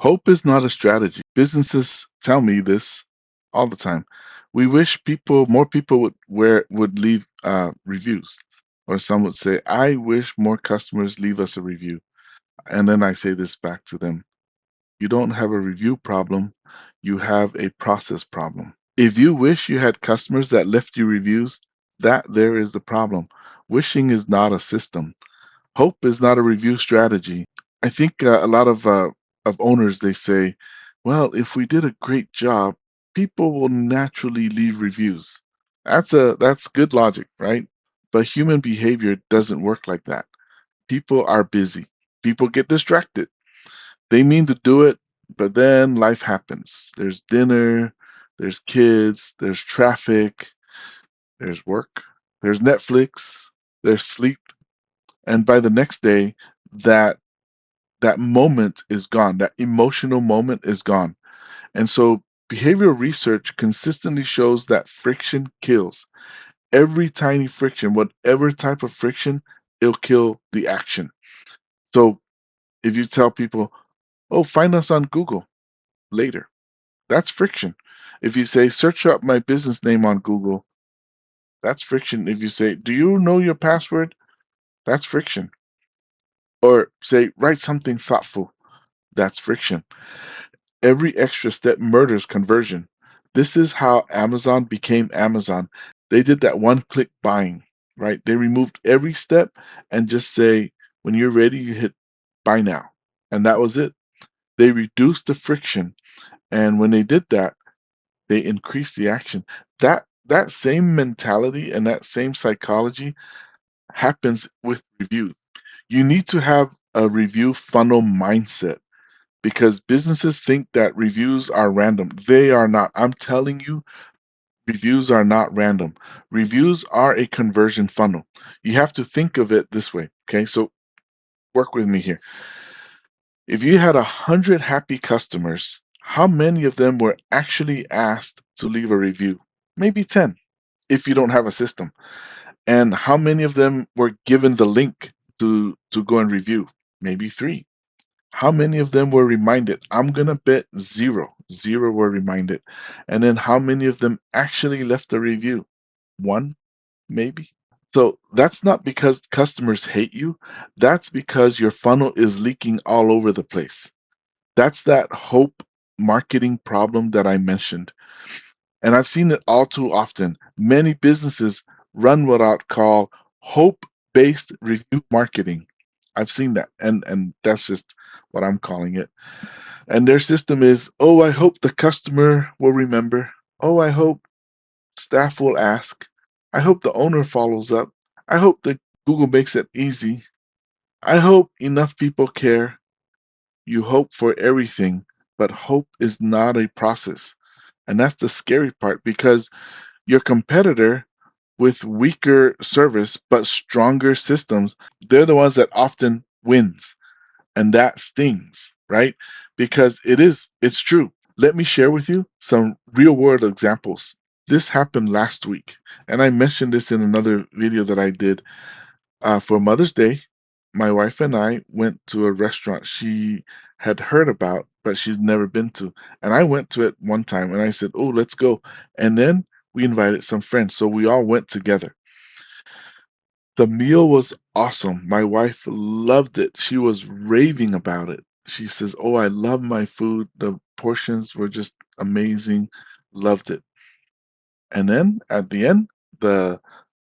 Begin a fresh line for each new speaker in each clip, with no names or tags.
Hope is not a strategy. Businesses tell me this all the time. We wish more people would leave reviews, or some would say, "I wish more customers leave us a review." And then I say this back to them: You don't have a review problem, you have a process problem. If you wish you had customers that left you reviews, that there is the problem. Wishing is not a system. Hope is not a review strategy. I think a lot of owners they say, "Well, if we did a great job, people will naturally leave reviews." That's good logic, right? But human behavior doesn't work like that. People are busy. People get distracted. They mean to do it, but then life happens. There's dinner, there's kids, there's traffic, there's work, there's Netflix, there's sleep, and by the next day, that that moment is gone. That emotional moment is gone. And so behavioral research consistently shows that friction kills. Every tiny friction, whatever type of friction, it'll kill the action. So if you tell people, "Oh, find us on Google later," that's friction. If you say, "Search up my business name on Google," that's friction. If you say, "Do you know your password?" That's friction. Or say, "Write something thoughtful," that's friction. Every extra step murders conversion. This is how Amazon became Amazon. They did that one click buying, right? They removed every step and just say, "When you're ready, you hit buy now." And that was it. They reduced the friction. And when they did that, they increased the action. That same mentality and that same psychology happens with reviews. You need to have a review funnel mindset because businesses think that reviews are random. They are not. I'm telling you, reviews are not random. Reviews are a conversion funnel. You have to think of it this way. Okay, so work with me here. If you had 100 happy customers, how many of them were actually asked to leave a review? Maybe 10 if you don't have a system. And how many of them were given the link to go and review? Maybe 3. How many of them were reminded? I'm gonna bet zero. Zero were reminded. And then how many of them actually left a review? 1, maybe. So that's not because customers hate you. That's because your funnel is leaking all over the place. That's that hope marketing problem that I mentioned. And I've seen it all too often. Many businesses run what I'd call hope-based review marketing. I've seen that, and that's just what I'm calling it. And their system is, "Oh, I hope the customer will remember. Oh, I hope staff will ask. I hope the owner follows up. I hope that Google makes it easy. I hope enough people care." You hope for everything, but hope is not a process. And that's the scary part because your competitor with weaker service but stronger systems, they're the ones that often wins. And that stings, right? Because it's true. Let me share with you some real world examples. This happened last week, and I mentioned this in another video that I did. For Mother's Day, my wife and I went to a restaurant she had heard about, but she's never been to. And I went to it one time and I said, "Oh, let's go." And then we invited some friends. So we all went together. The meal was awesome. My wife loved it. She was raving about it. She says, "Oh, I love my food. The portions were just amazing. Loved it." And then at the end, the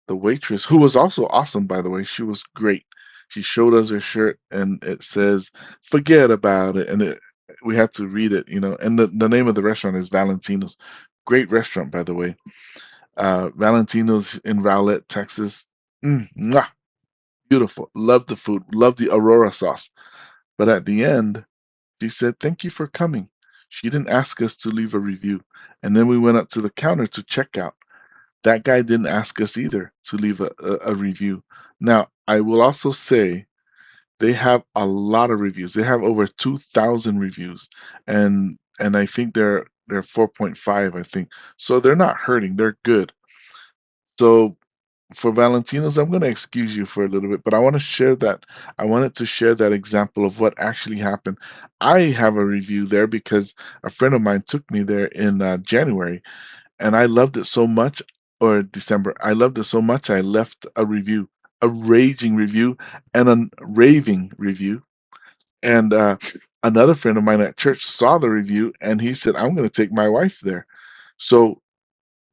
waitress, who was also awesome, by the way, she was great. She showed us her shirt and it says, "Forget about it." And we had to read it, And the name of the restaurant is Valentino's. Great restaurant, by the way. Valentino's in Rowlett, Texas. Mwah, beautiful. Love the food. Love the Aurora sauce. But at the end, she said, "Thank you for coming." She didn't ask us to leave a review. And then we went up to the counter to check out. That guy didn't ask us either to leave a review. Now, I will also say they have a lot of reviews. They have over 2,000 reviews, and I think they're 4.5, I think. So they're not hurting. They're good. So for Valentino's, I'm going to excuse you for a little bit, but I want to share that. I wanted to share that example of what actually happened. I have a review there because a friend of mine took me there in January, and I loved it so much, or December. I loved it so much, I left a review, a raging review, and a raving review. And another friend of mine at church saw the review, and he said, "I'm going to take my wife there." So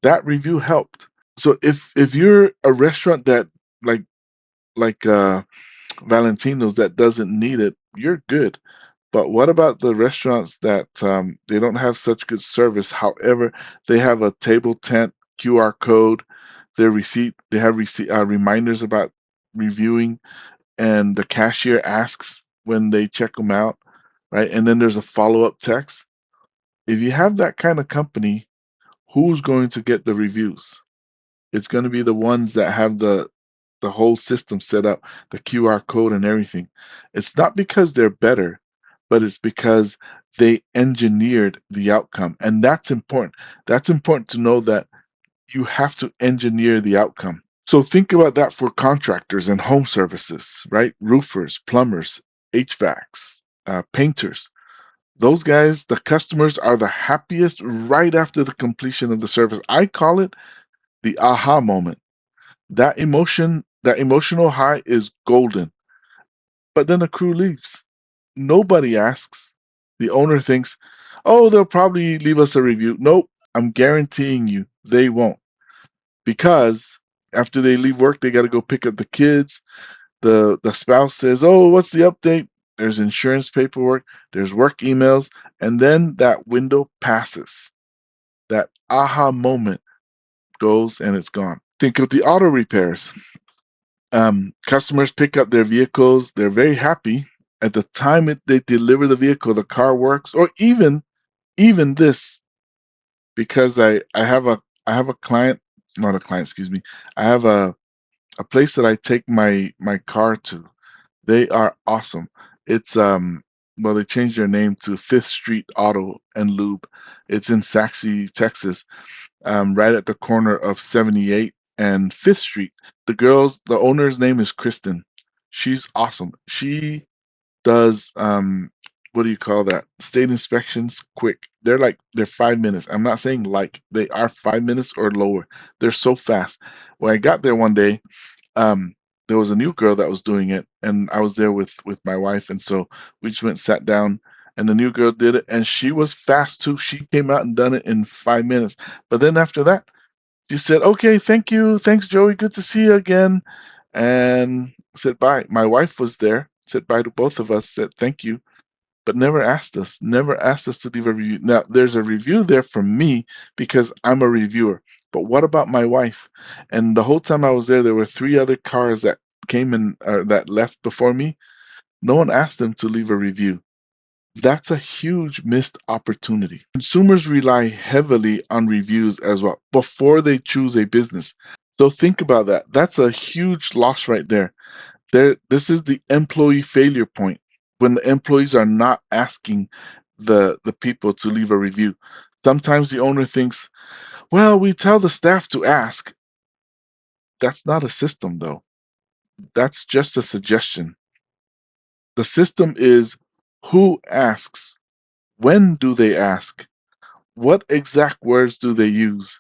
that review helped. So if you're a restaurant that like like Valentino's that doesn't need it, you're good. But what about the restaurants that they don't have such good service? However, they have a table tent, QR code, their receipt. They have receipt reminders about reviewing, and the cashier asks when they check them out, right? And then there's a follow-up text. If you have that kind of company, who's going to get the reviews? It's going to be the ones that have the whole system set up, the QR code and everything. It's not because they're better, but it's because they engineered the outcome. And that's important. That's important to know that you have to engineer the outcome. So think about that for contractors and home services, right? Roofers, plumbers, HVACs, painters. Those guys, the customers are the happiest right after the completion of the service. I call it the aha moment. That emotion, that emotional high is golden. But then the crew leaves. Nobody asks. The owner thinks, oh, they'll probably leave us a review. Nope, I'm guaranteeing you they won't. Because after they leave work, they got to go pick up the kids. The spouse says, oh, what's the update? There's insurance paperwork, there's work emails, and then that window passes. That aha moment goes and it's gone. Think of the auto repairs. Customers pick up their vehicles, they're very happy. At the time they deliver the vehicle, the car works, or even this, because I have a client, not a client, excuse me. I have a place that I take my car to. They are awesome. It's well, they changed their name to Fifth Street Auto and Lube. It's in Saxe, Texas, right at the corner of 78 and Fifth Street. The owner's name is Kristen. She's awesome. She does what do you call that? State inspections quick. They're 5 minutes. I'm not saying like they are 5 minutes or lower. They're so fast. When I got there one day, um there was a new girl that was doing it, and I was there with my wife, and so we just went sat down, and the new girl did it, and she was fast too. She came out and done it in 5 minutes. But then after that, she said, okay, thank you, thanks Joey, good to see you again, and said bye. My wife was there, said bye to both of us, said thank you, but never asked us to leave a review. Now, there's a review there from me because I'm a reviewer. But what about my wife? And the whole time I was there were three other cars that came in that left before me. No one asked them to leave a review. That's a huge missed opportunity. Consumers rely heavily on reviews as well before they choose a business. So think about that. That's a huge loss right there. This is the employee failure point, when the employees are not asking the people to leave a review. Sometimes the owner thinks, well, we tell the staff to ask. That's not a system though. That's just a suggestion. The system is who asks, when do they ask, what exact words do they use,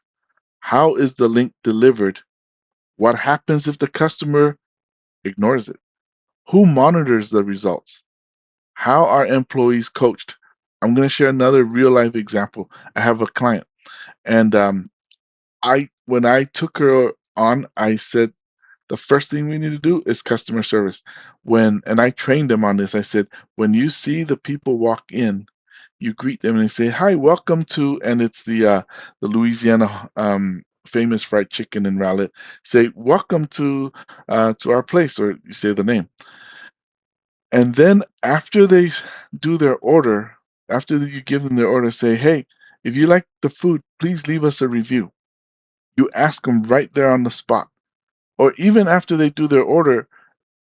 how is the link delivered, what happens if the customer ignores it, who monitors the results. How are employees coached? I'm going to share another real life example. I have a client, and I when I took her on, I said the first thing we need to do is customer service. And I trained them on this. I said, when you see the people walk in, you greet them and they say, "Hi, welcome to," and it's the Louisiana famous fried chicken in Rowlett. Say, "Welcome to our place," or you say the name. And then after they do their order, after you give them their order, say, hey, if you like the food, please leave us a review. You ask them right there on the spot. Or even after they do their order,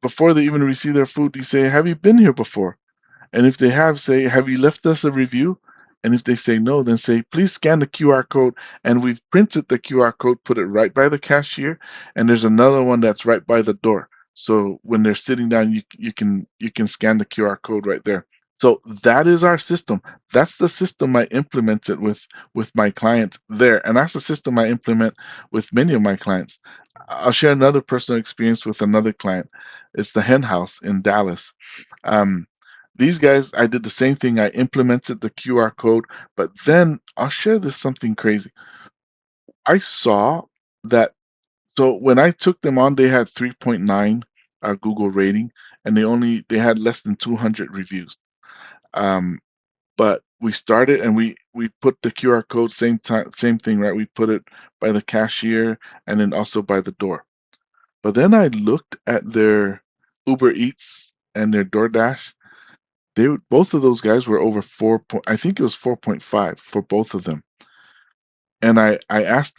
before they even receive their food, you say, have you been here before? And if they have, say, have you left us a review? And if they say no, then say, please scan the QR code. And we've printed the QR code, put it right by the cashier, and there's another one that's right by the door. So when they're sitting down, you can scan the QR code right there. So that is our system. That's the system I implemented with my clients there, and that's the system I implement with many of my clients. I'll share another personal experience with another client. It's the Hen House in Dallas. Um, these guys, I did the same thing. I implemented the QR code, but then I'll share this something crazy. I saw that. So when I took them on, they had 3.9 Google rating, and they had less than 200 reviews. Um, but we started and we put the QR code same thing, right? We put it by the cashier and then also by the door. But then I looked at their Uber Eats and their DoorDash. Both of those guys were over I think it was 4.5 for both of them. And I asked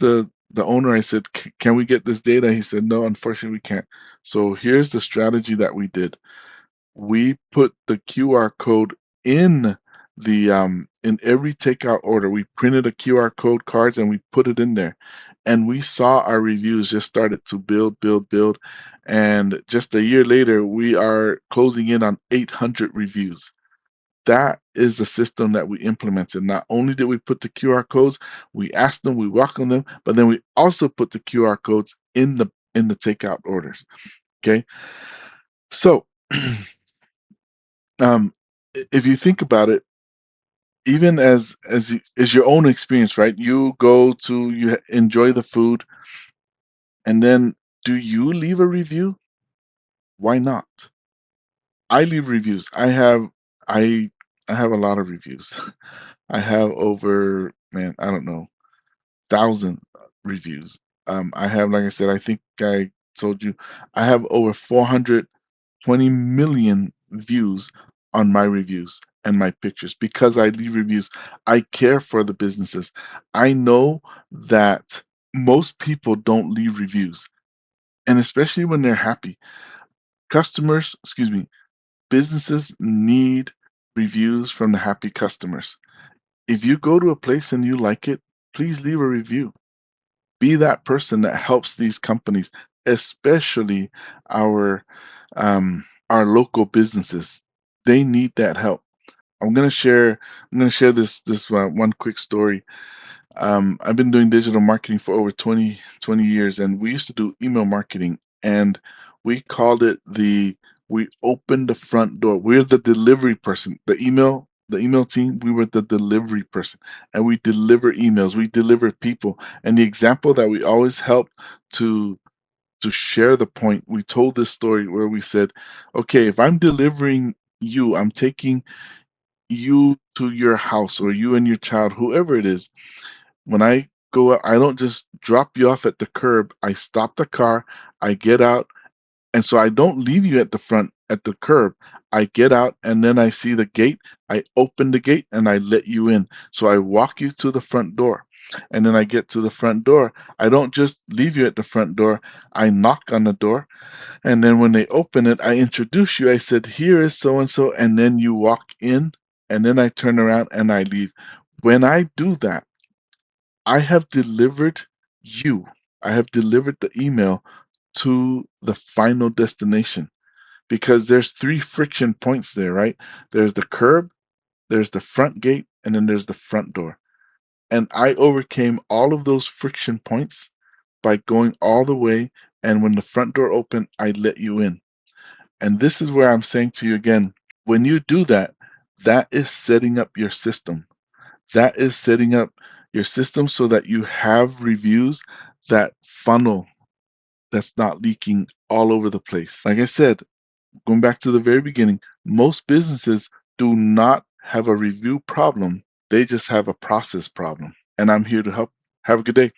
the owner, I said, Can we get this data?" He said, "No, unfortunately we can't." So here's the strategy that we did. We put the QR code in in every takeout order. We printed a QR code cards and we put it in there. And we saw our reviews just started to build, build, build. And just a year later, we are closing in on 800 reviews. That is the system that we implemented. Not only did we put the QR codes, we asked them, we welcomed them, but then we also put the QR codes in the takeout orders. Okay. So um, if you think about it, even as your own experience, right? You enjoy the food, and then do you leave a review? Why not? I leave reviews. I I have a lot of reviews. I have over, man, I don't know, 1,000 reviews. I have, like I said, I think I told you, I have over 420 million views on my reviews and my pictures because I leave reviews. I care for the businesses. I know that most people don't leave reviews, and especially when they're happy. Excuse me, businesses need reviews from the happy customers. If you go to a place and you like it, please leave a review. Be that person that helps these companies, especially our our local businesses. They need that help. I'm gonna share this one quick story. I've been doing digital marketing for over 20 years, and we used to do email marketing, and we called it we opened the front door. We're the delivery person. The email team, we were the delivery person, and we deliver emails, we deliver people. And the example that we always helped to share the point, we told this story where we said, okay, if I'm delivering you, I'm taking you to your house, or you and your child, whoever it is. When I go out, I don't just drop you off at the curb. I stop the car, I get out, and so I don't leave you at the front at the curb. I get out and then I see the gate. I open the gate and I let you in. So I walk you to the front door. And then I get to the front door. I don't just leave you at the front door. I knock on the door. And then when they open it, I introduce you. I said, "Here is so and so." And then you walk in. And then I turn around and I leave. When I do that, I have delivered you. I have delivered the email to the final destination, because there's three friction points there, right? There's the curb, there's the front gate, and then there's the front door. And I overcame all of those friction points by going all the way. And when the front door opened, I let you in. And this is where I'm saying to you again, when you do that, that is setting up your system. That is setting up your system so that you have reviews that funnel, that's not leaking all over the place. Like I said, going back to the very beginning, most businesses do not have a review problem. They just have a process problem. And I'm here to help. Have a good day.